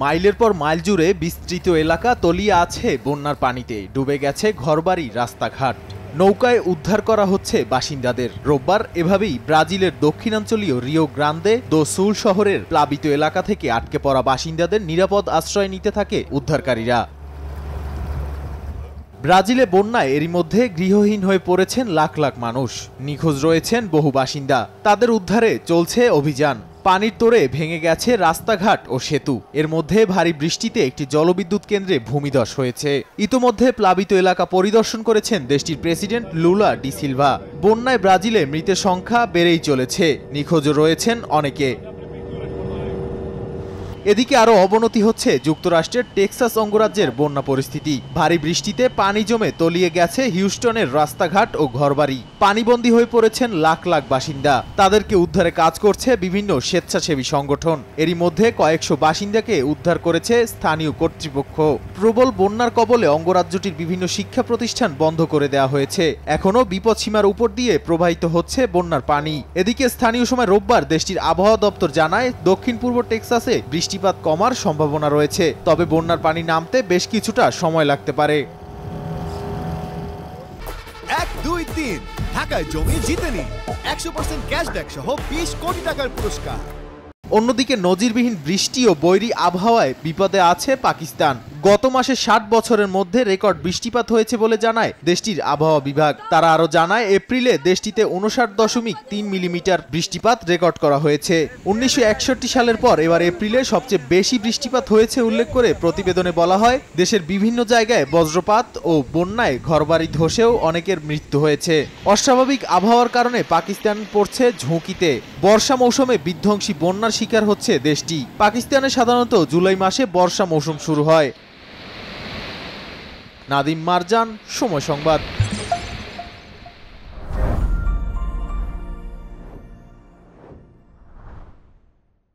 মাইলের পর মাইল জুড়ে বিস্তৃত এলাকা তলিয়ে আছে বন্যার পানিতে, ডুবে গেছে ঘরবাড়ি, রাস্তাঘাট। নৌকায় উদ্ধার করা হচ্ছে বাসিন্দাদের। রোববার এভাবেই ব্রাজিলের দক্ষিণাঞ্চলীয় রিও গ্রান্দে দো সুল শহরের প্লাবিত এলাকা থেকে আটকে পড়া বাসিন্দাদের নিরাপদ আশ্রয় নিতে থাকে উদ্ধারকারীরা। ব্রাজিলে বন্যায় এরই মধ্যে গৃহহীন হয়ে পড়েছেন লাখ লাখ মানুষ। নিখোঁজ রয়েছেন বহু বাসিন্দা। তাদের উদ্ধারে চলছে অভিযান। পানির তোড়ে ভেঙে গেছে রাস্তাঘাট ও সেতু। এর মধ্যে ভারী বৃষ্টিতে একটি জলবিদ্যুৎ কেন্দ্রে ভূমিধস হয়েছে। ইতোমধ্যে প্লাবিত এলাকা পরিদর্শন করেছেন দেশটির প্রেসিডেন্ট লুলা ডি সিলভা। বন্যায় ব্রাজিলে মৃতের সংখ্যা বেড়েই চলেছে, নিখোঁজ রয়েছেন অনেকে। এদিকে আরও অবনতি হচ্ছে যুক্তরাষ্ট্রের টেক্সাস অঙ্গরাজ্যের বন্যা পরিস্থিতি। ভারী বৃষ্টিতে পানি জমে তলিয়ে গেছে হিউস্টনের রাস্তাঘাট ও ঘরবাড়ি। পানিবন্দী হয়ে পড়েছেন লাখ লাখ বাসিন্দা। তাদেরকে উদ্ধারে কাজ করছে বিভিন্ন স্বেচ্ছাসেবী সংগঠন। এরই মধ্যে কয়েকশো বাসিন্দাকে উদ্ধার করেছে স্থানীয় কর্তৃপক্ষ। প্রবল বন্যার কবলে অঙ্গরাজ্যটির বিভিন্ন শিক্ষা প্রতিষ্ঠান বন্ধ করে দেওয়া হয়েছে। এখনও বিপদসীমার উপর দিয়ে প্রবাহিত হচ্ছে বন্যার পানি। এদিকে স্থানীয় সময় রোববার দেশটির আবহাওয়া দপ্তর জানায়, দক্ষিণ পূর্ব টেক্সাসে বৃষ্টিপাত কমার সম্ভাবনা রয়েছে, তবে বন্যার পানি নামতে বেশ কিছুটা সময় লাগতে পারে। 1, 2, 3 ঢাকায় জমি জিতে নিন 100% ক্যাশব্যাক সহ 20 কোটি টাকার পুরস্কার। অন্যদিকে নজিরবিহীন বৃষ্টি ও বৈরী আবহাওয়ায় বিপদে আছে পাকিস্তান। গত মাসে 60 বছরের মধ্যে রেকর্ড বৃষ্টিপাত হয়েছে বলে জানায় দেশটির আবহাওয়া বিভাগ। তারা আরও জানায়, এপ্রিলে দেশটিতে 59.3 মিলিমিটার বৃষ্টিপাত রেকর্ড করা হয়েছে। 1961 সালের পর এবার এপ্রিলে সবচেয়ে বেশি বৃষ্টিপাত হয়েছে উল্লেখ করে প্রতিবেদনে বলা হয়, দেশের বিভিন্ন জায়গায় বজ্রপাত ও বন্যায় ঘরবাড়ি ধসেও অনেকের মৃত্যু হয়েছে। অস্বাভাবিক আবহাওয়ার কারণে পাকিস্তান পড়ছে ঝুঁকিতে। বর্ষা মৌসুমে বিধ্বংসী বন্যার শিকার হচ্ছে দেশটি। পাকিস্তানে সাধারণত জুলাই মাসে বর্ষা মৌসুম শুরু হয়। নাদিম মারজান, সময় সংবাদ।